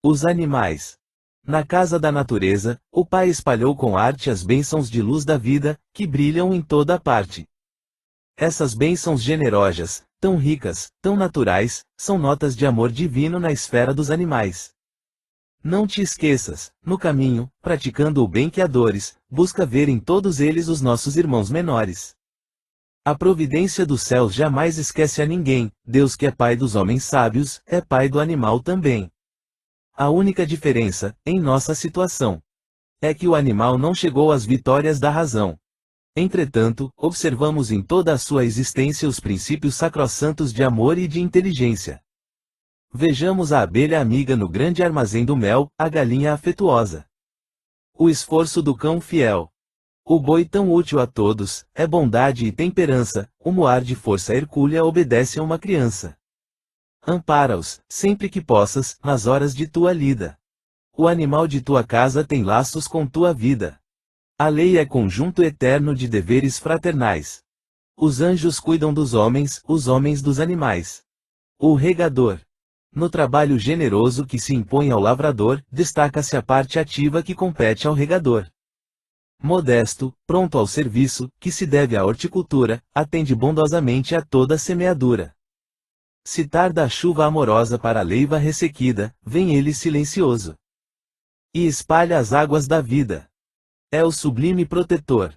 S1: Os animais. Na casa da natureza, o Pai espalhou com arte as bênçãos de luz da vida, que brilham em toda a parte. Essas bênçãos generosas, tão ricas, tão naturais, são notas de amor divino na esfera dos animais. Não te esqueças, no caminho, praticando o bem que adores, busca ver em todos eles os nossos irmãos menores. A providência dos céus jamais esquece a ninguém, Deus que é Pai dos homens sábios, é Pai do animal também. A única diferença, em nossa situação, é que o animal não chegou às vitórias da razão. Entretanto, observamos em toda a sua existência os princípios sacrossantos de amor e de inteligência. Vejamos a abelha amiga no grande armazém do mel, a galinha afetuosa. O esforço do cão fiel. O boi tão útil a todos, é bondade e temperança, o moar de força hercúlea obedece a uma criança. Ampara-os, sempre que possas, nas horas de tua lida. O animal de tua casa tem laços com tua vida. A lei é conjunto eterno de deveres fraternais. Os anjos cuidam dos homens, os homens dos animais. O regador. No trabalho generoso que se impõe ao lavrador, destaca-se a parte ativa que compete ao regador. Modesto, pronto ao serviço, que se deve à horticultura, atende bondosamente a toda semeadura. Se tarda a chuva amorosa para a leiva ressequida, vem ele silencioso e espalha as águas da vida. É o sublime protetor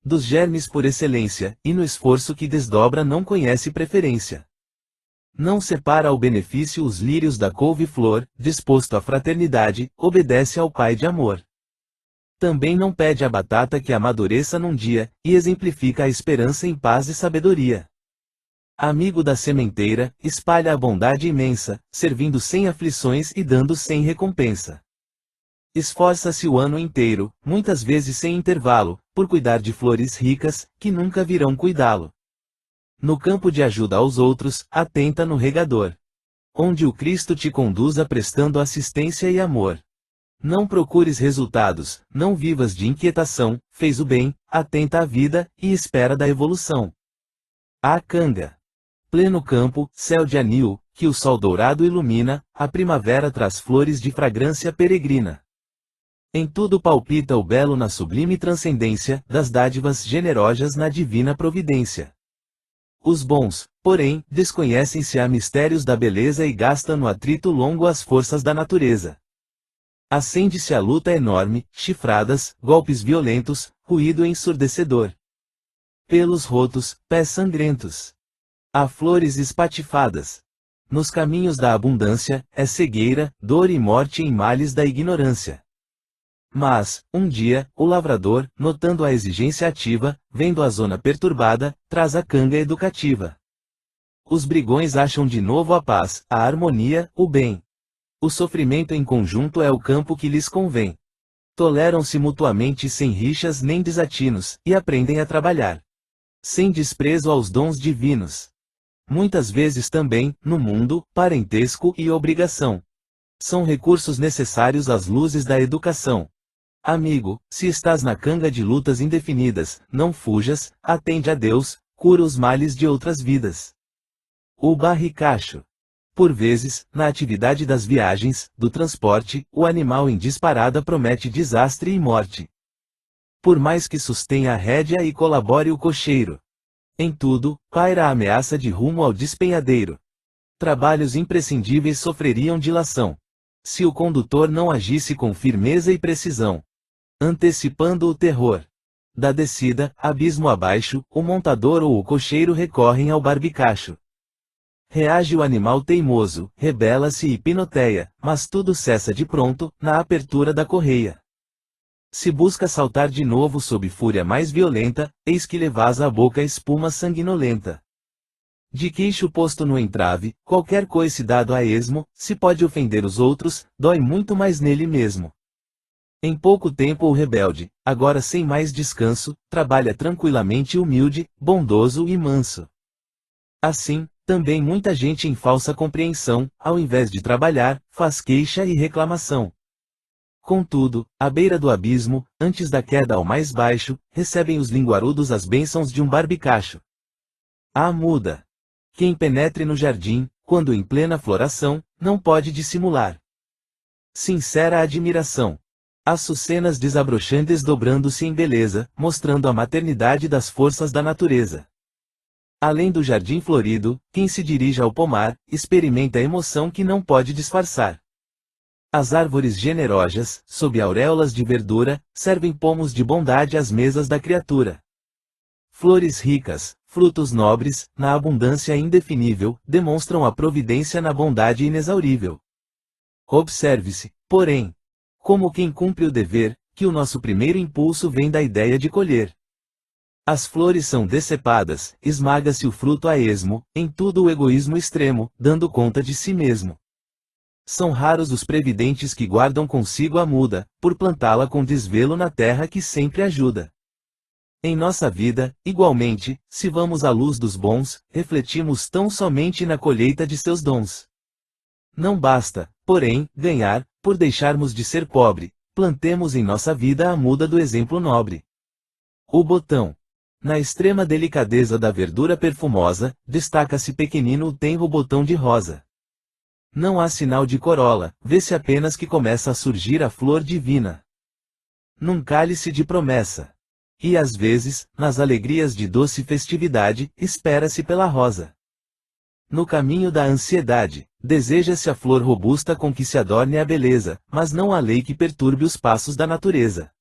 S1: dos germes por excelência, e no esforço que desdobra não conhece preferência. Não separa ao benefício os lírios da couve-flor, disposto à fraternidade, obedece ao Pai de amor. Também não pede a batata que amadureça num dia, e exemplifica a esperança em paz e sabedoria. Amigo da sementeira, espalha a bondade imensa, servindo sem aflições e dando sem recompensa. Esforça-se o ano inteiro, muitas vezes sem intervalo, por cuidar de flores ricas, que nunca virão cuidá-lo. No campo de ajuda aos outros, atenta no regador. Onde o Cristo te conduza prestando assistência e amor. Não procures resultados, não vivas de inquietação, fez o bem, atenta à vida, e espera da evolução. A canga. Pleno campo, céu de anil, que o sol dourado ilumina, a primavera traz flores de fragrância peregrina. Em tudo palpita o belo na sublime transcendência, das dádivas generosas na divina providência. Os bons, porém, desconhecem-se a mistérios da beleza e gastam no atrito longo as forças da natureza. Acende-se a luta enorme, chifradas, golpes violentos, ruído ensurdecedor. Pelos rotos, pés sangrentos. Há flores espatifadas. Nos caminhos da abundância, é cegueira, dor e morte em males da ignorância. Mas, um dia, o lavrador, notando a exigência ativa, vendo a zona perturbada, traz a canga educativa. Os brigões acham de novo a paz, a harmonia, o bem. O sofrimento em conjunto é o campo que lhes convém. Toleram-se mutuamente sem rixas nem desatinos, e aprendem a trabalhar. Sem desprezo aos dons divinos. Muitas vezes também, no mundo, parentesco e obrigação. São recursos necessários às luzes da educação. Amigo, se estás na canga de lutas indefinidas, não fujas, atende a Deus, cura os males de outras vidas. O barricacho. Por vezes, na atividade das viagens, do transporte, o animal em disparada promete desastre e morte. Por mais que sustenha a rédea e colabore o cocheiro. Em tudo, paira a ameaça de rumo ao despenhadeiro. Trabalhos imprescindíveis sofreriam dilação. Se o condutor não agisse com firmeza e precisão. Antecipando o terror da descida, abismo abaixo, o montador ou o cocheiro recorrem ao barbicacho. Reage o animal teimoso, rebela-se e pinoteia, mas tudo cessa de pronto, na apertura da correia. Se busca saltar de novo sob fúria mais violenta, eis que lhe vaza a boca espuma sanguinolenta. De queixo posto no entrave, qualquer coice dado a esmo, se pode ofender os outros, dói muito mais nele mesmo. Em pouco tempo o rebelde, agora sem mais descanso, trabalha tranquilamente humilde, bondoso e manso. Assim, também muita gente em falsa compreensão, ao invés de trabalhar, faz queixa e reclamação. Contudo, à beira do abismo, antes da queda ao mais baixo, recebem os linguarudos as bênçãos de um barbicacho. Ah, muda! Quem penetre no jardim, quando em plena floração, não pode dissimular sincera admiração. Açucenas desabrochantes dobrando-se em beleza, mostrando a maternidade das forças da natureza. Além do jardim florido, quem se dirige ao pomar, experimenta a emoção que não pode disfarçar. As árvores generosas, sob auréolas de verdura, servem pomos de bondade às mesas da criatura. Flores ricas, frutos nobres, na abundância indefinível, demonstram a providência na bondade inexaurível. Observe-se, porém, como quem cumpre o dever, que o nosso primeiro impulso vem da ideia de colher. As flores são decepadas, esmaga-se o fruto a esmo, em tudo o egoísmo extremo, dando conta de si mesmo. São raros os previdentes que guardam consigo a muda, por plantá-la com desvelo na terra que sempre ajuda. Em nossa vida, igualmente, se vamos à luz dos bons, refletimos tão somente na colheita de seus dons. Não basta, porém, ganhar, por deixarmos de ser pobre, plantemos em nossa vida a muda do exemplo nobre. O botão. Na extrema delicadeza da verdura perfumosa, destaca-se pequenino o tenro botão de rosa. Não há sinal de corola, vê-se apenas que começa a surgir a flor divina. Num cálice de promessa. E às vezes, nas alegrias de doce festividade, espera-se pela rosa. No caminho da ansiedade, deseja-se a flor robusta com que se adorne a beleza, mas não a lei que perturbe os passos da natureza.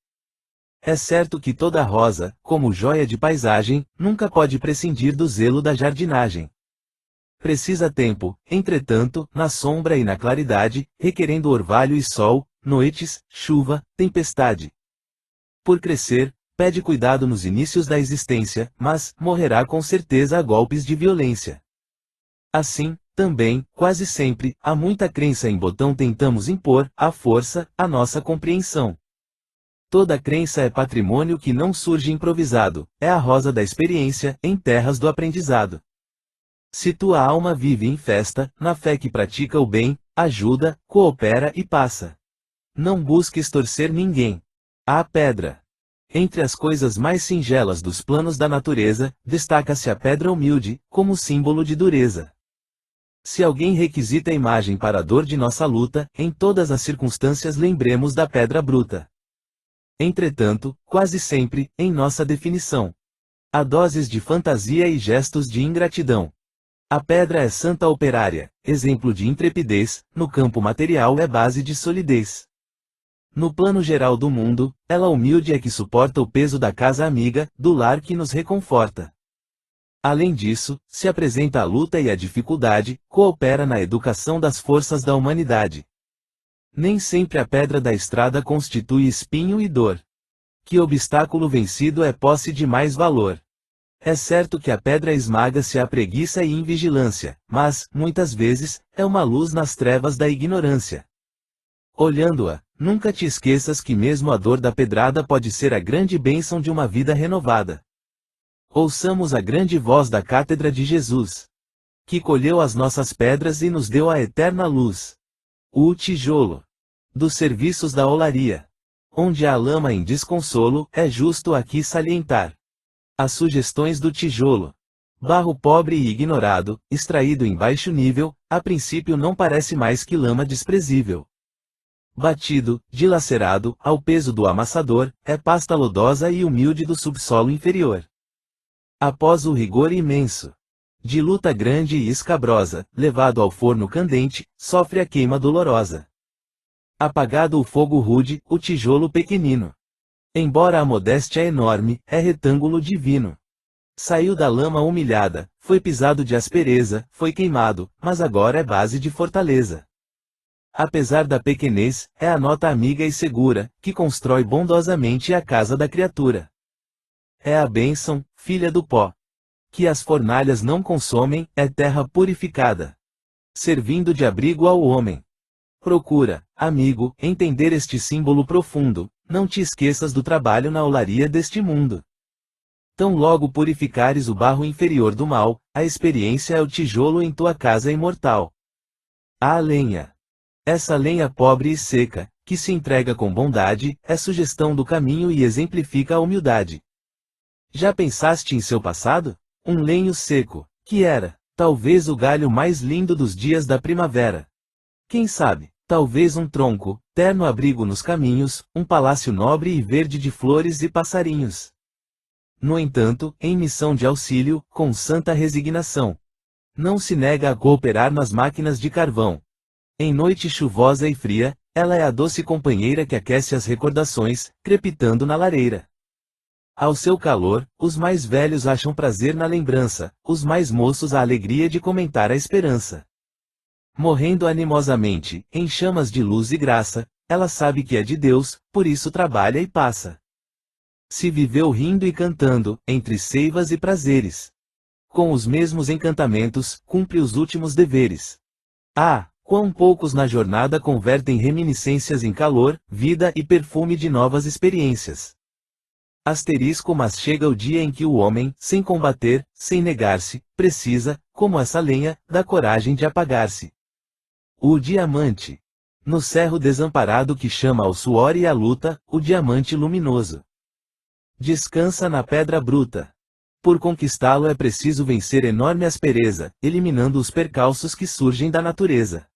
S1: É certo que toda rosa, como joia de paisagem, nunca pode prescindir do zelo da jardinagem. Precisa tempo, entretanto, na sombra e na claridade, requerendo orvalho e sol, noites, chuva, tempestade. Por crescer, pede cuidado nos inícios da existência, mas morrerá com certeza a golpes de violência. Assim, também, quase sempre, há muita crença em botão tentamos impor, à força, a nossa compreensão. Toda crença é patrimônio que não surge improvisado, é a rosa da experiência, em terras do aprendizado. Se tua alma vive em festa, na fé que pratica o bem, ajuda, coopera e passa. Não busques torcer ninguém. A pedra. Entre as coisas mais singelas dos planos da natureza, destaca-se a pedra humilde, como símbolo de dureza. Se alguém requisita a imagem para a dor de nossa luta, em todas as circunstâncias lembremos da pedra bruta. Entretanto, quase sempre, em nossa definição, há doses de fantasia e gestos de ingratidão. A pedra é santa operária, exemplo de intrepidez, no campo material é base de solidez. No plano geral do mundo, ela humilde é que suporta o peso da casa amiga, do lar que nos reconforta. Além disso, se apresenta a luta e a dificuldade, coopera na educação das forças da humanidade. Nem sempre a pedra da estrada constitui espinho e dor. Que obstáculo vencido é posse de mais valor. É certo que a pedra esmaga-se à preguiça e invigilância, mas, muitas vezes, é uma luz nas trevas da ignorância. Olhando-a, nunca te esqueças que mesmo a dor da pedrada pode ser a grande bênção de uma vida renovada. Ouçamos a grande voz da cátedra de Jesus, que colheu as nossas pedras e nos deu a eterna luz. O tijolo. Dos serviços da olaria. Onde há lama em desconsolo, é justo aqui salientar as sugestões do tijolo. Barro pobre e ignorado, extraído em baixo nível, a princípio não parece mais que lama desprezível. Batido, dilacerado, ao peso do amassador, é pasta lodosa e humilde do subsolo inferior. Após o rigor imenso de luta grande e escabrosa, levado ao forno candente, sofre a queima dolorosa. Apagado o fogo rude, o tijolo pequenino, embora a modéstia enorme, é retângulo divino. Saiu da lama humilhada, foi pisado de aspereza, foi queimado, mas agora é base de fortaleza. Apesar da pequenez, é a nota amiga e segura, que constrói bondosamente a casa da criatura. É a bênção, filha do pó, que as fornalhas não consomem, é terra purificada, servindo de abrigo ao homem. Procura, amigo, entender este símbolo profundo, não te esqueças do trabalho na olaria deste mundo. Tão logo purificares o barro inferior do mal, a experiência é o tijolo em tua casa imortal. A lenha. Essa lenha pobre e seca, que se entrega com bondade, é sugestão do caminho e exemplifica a humildade. Já pensaste em seu passado? Um lenho seco, que era, talvez o galho mais lindo dos dias da primavera. Quem sabe, talvez um tronco, terno abrigo nos caminhos, um palácio nobre e verde de flores e passarinhos. No entanto, em missão de auxílio, com santa resignação. Não se nega a cooperar nas máquinas de carvão. Em noite chuvosa e fria, ela é a doce companheira que aquece as recordações, crepitando na lareira. Ao seu calor, os mais velhos acham prazer na lembrança, os mais moços a alegria de comentar a esperança. Morrendo animosamente, em chamas de luz e graça, ela sabe que é de Deus, por isso trabalha e passa. Se viveu rindo e cantando, entre seivas e prazeres. Com os mesmos encantamentos, cumpre os últimos deveres. Ah, quão poucos na jornada convertem reminiscências em calor, vida e perfume de novas experiências. Mas chega o dia em que o homem, sem combater, sem negar-se, precisa, como essa lenha, da coragem de apagar-se. O diamante. No cerro desamparado que chama ao suor e à luta, o diamante luminoso descansa na pedra bruta. Por conquistá-lo é preciso vencer enorme aspereza, eliminando os percalços que surgem da natureza.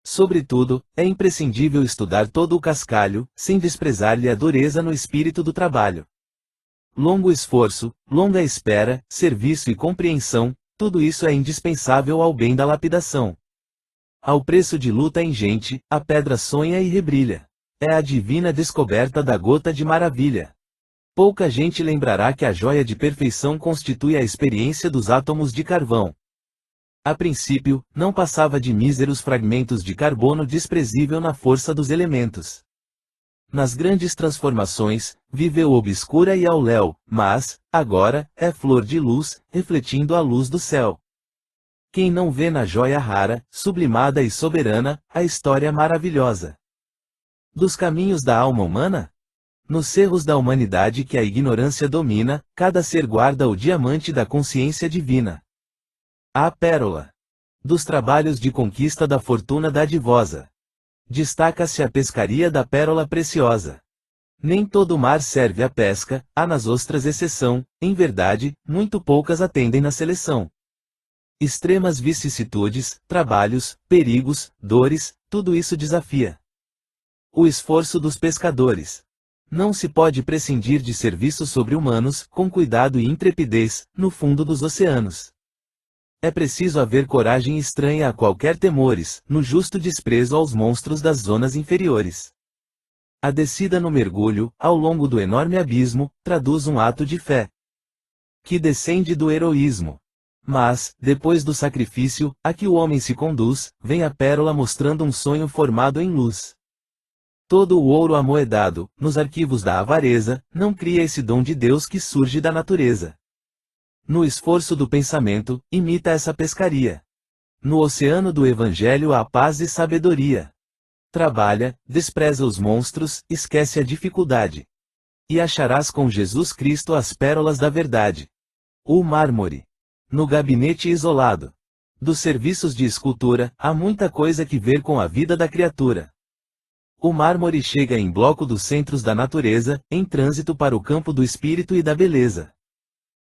S1: Sobretudo, é imprescindível estudar todo o cascalho, sem desprezar-lhe a dureza no espírito do trabalho. Longo esforço, longa espera, serviço e compreensão, tudo isso é indispensável ao bem da lapidação. Ao preço de luta ingente, a pedra sonha e rebrilha. É a divina descoberta da gota de maravilha. Pouca gente lembrará que a joia de perfeição constitui a experiência dos átomos de carvão. A princípio, não passava de míseros fragmentos de carbono desprezível na força dos elementos. Nas grandes transformações, viveu obscura e ao léu, mas, agora, é flor de luz, refletindo a luz do céu. Quem não vê na joia rara, sublimada e soberana, a história maravilhosa dos caminhos da alma humana? Nos cerros da humanidade que a ignorância domina, cada ser guarda o diamante da consciência divina. A pérola dos trabalhos de conquista da fortuna dadivosa. Destaca-se a pescaria da pérola preciosa. Nem todo mar serve à pesca, há nas ostras exceção, em verdade, muito poucas atendem na seleção. Extremas vicissitudes, trabalhos, perigos, dores, tudo isso desafia o esforço dos pescadores. Não se pode prescindir de serviços sobre-humanos, com cuidado e intrepidez, no fundo dos oceanos. É preciso haver coragem estranha a qualquer temores, no justo desprezo aos monstros das zonas inferiores. A descida no mergulho, ao longo do enorme abismo, traduz um ato de fé que descende do heroísmo. Mas, depois do sacrifício, a que o homem se conduz, vem a pérola mostrando um sonho formado em luz. Todo o ouro amoedado, nos arquivos da avareza, não cria esse dom de Deus que surge da natureza. No esforço do pensamento, imita essa pescaria. No oceano do Evangelho há paz e sabedoria. Trabalha, despreza os monstros, esquece a dificuldade. E acharás com Jesus Cristo as pérolas da verdade. O mármore. No gabinete isolado dos serviços de escultura, há muita coisa que ver com a vida da criatura. O mármore chega em bloco dos centros da natureza, em trânsito para o campo do espírito e da beleza.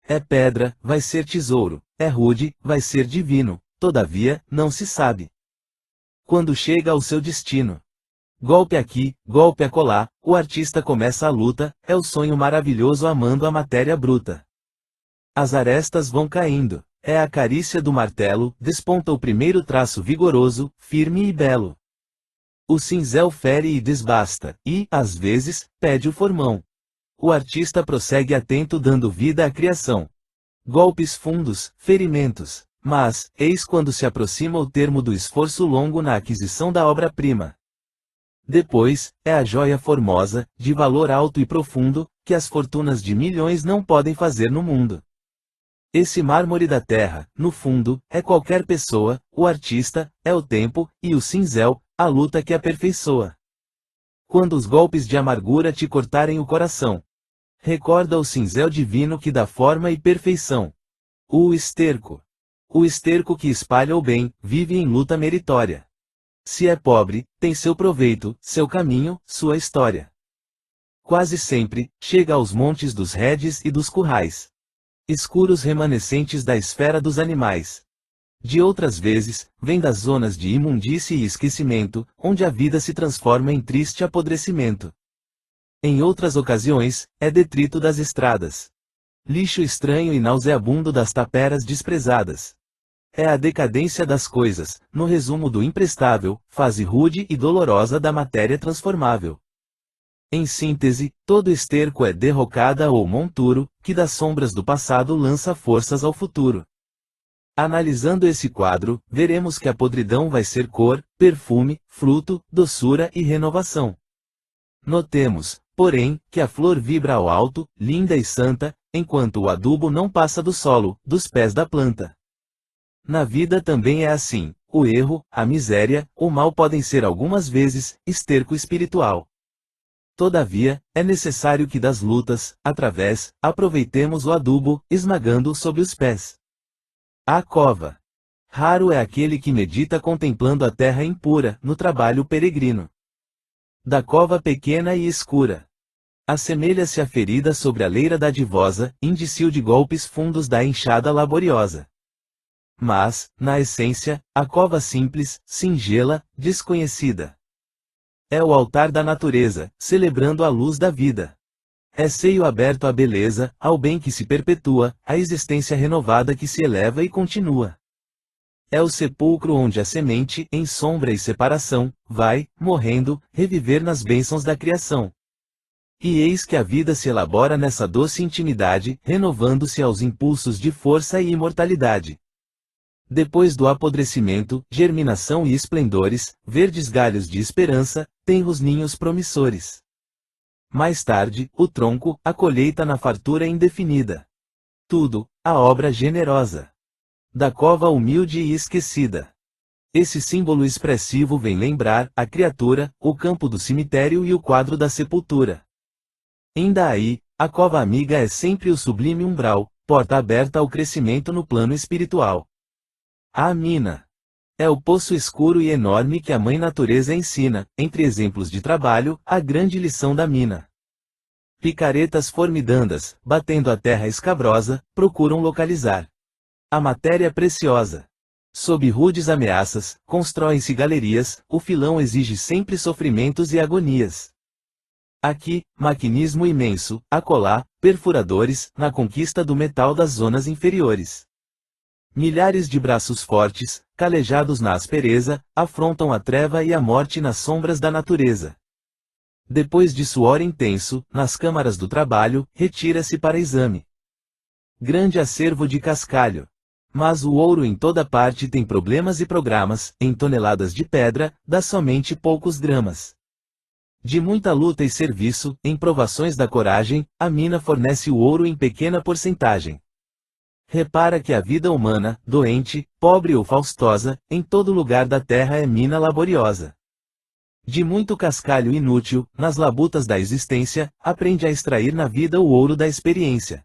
S1: É pedra, vai ser tesouro, é rude, vai ser divino, todavia, não se sabe quando chega ao seu destino. Golpe aqui, golpe acolá, o artista começa a luta, é o sonho maravilhoso amando a matéria bruta. As arestas vão caindo, é a carícia do martelo, desponta o primeiro traço vigoroso, firme e belo. O cinzel fere e desbasta, e, às vezes, pede o formão. O artista prossegue atento dando vida à criação. Golpes fundos, ferimentos. Mas, eis quando se aproxima o termo do esforço longo na aquisição da obra-prima. Depois, é a joia formosa, de valor alto e profundo, que as fortunas de milhões não podem fazer no mundo. Esse mármore da terra, no fundo, é qualquer pessoa, o artista, é o tempo, e o cinzel, a luta que aperfeiçoa. Quando os golpes de amargura te cortarem o coração, recorda o cinzel divino que dá forma e perfeição. O esterco. O esterco que espalha o bem, vive em luta meritória. Se é pobre, tem seu proveito, seu caminho, sua história. Quase sempre, chega aos montes dos redes e dos currais. Escuros remanescentes da esfera dos animais. De outras vezes, vem das zonas de imundície e esquecimento, onde a vida se transforma em triste apodrecimento. Em outras ocasiões, é detrito das estradas. lixo estranho e nauseabundo das taperas desprezadas. É a decadência das coisas, no resumo do imprestável, fase rude e dolorosa da matéria transformável. Em síntese, todo esterco é derrocada ou monturo, que das sombras do passado lança forças ao futuro. Analisando esse quadro, veremos que a podridão vai ser cor, perfume, fruto, doçura e renovação. Notemos, porém, que a flor vibra ao alto, linda e santa, enquanto o adubo não passa do solo, dos pés da planta. Na vida também é assim, o erro, a miséria, o mal podem ser algumas vezes, esterco espiritual. Todavia, é necessário que das lutas, através, aproveitemos o adubo, esmagando-o sob os pés. A cova. Raro é aquele que medita contemplando a terra impura, no trabalho peregrino. Da cova pequena e escura. Assemelha-se a ferida sobre a leira dadivosa, indício de golpes fundos da enxada laboriosa. Mas, na essência, a cova simples, singela, desconhecida. É o altar da natureza, celebrando a luz da vida. É seio aberto à beleza, ao bem que se perpetua, à existência renovada que se eleva e continua. É o sepulcro onde a semente, em sombra e separação, vai, morrendo, reviver nas bênçãos da criação. E eis que a vida se elabora nessa doce intimidade, renovando-se aos impulsos de força e imortalidade. Depois do apodrecimento, germinação e esplendores, verdes galhos de esperança, tenros ninhos promissores. Mais tarde, o tronco, a colheita na fartura indefinida. Tudo, a obra generosa. Da cova humilde e esquecida. Esse símbolo expressivo vem lembrar a criatura, o campo do cemitério e o quadro da sepultura. Ainda aí, a cova amiga é sempre o sublime umbral, porta aberta ao crescimento no plano espiritual. A mina. É o poço escuro e enorme que a Mãe Natureza ensina, entre exemplos de trabalho, a grande lição da mina. Picaretas formidandas, batendo a terra escabrosa, procuram localizar a matéria preciosa. Sob rudes ameaças, constroem-se galerias, o filão exige sempre sofrimentos e agonias. Aqui, maquinismo imenso, acolá, perfuradores, na conquista do metal das zonas inferiores. Milhares de braços fortes, calejados na aspereza, afrontam a treva e a morte nas sombras da natureza. Depois de suor intenso, nas câmaras do trabalho, retira-se para exame. Grande acervo de cascalho. Mas o ouro em toda parte tem problemas e programas, em toneladas de pedra, dá somente poucos gramas. De muita luta e serviço, em provações da coragem, a mina fornece o ouro em pequena porcentagem. Repara que a vida humana, doente, pobre ou faustosa, em todo lugar da terra é mina laboriosa. De muito cascalho inútil, nas labutas da existência, aprende a extrair na vida o ouro da experiência.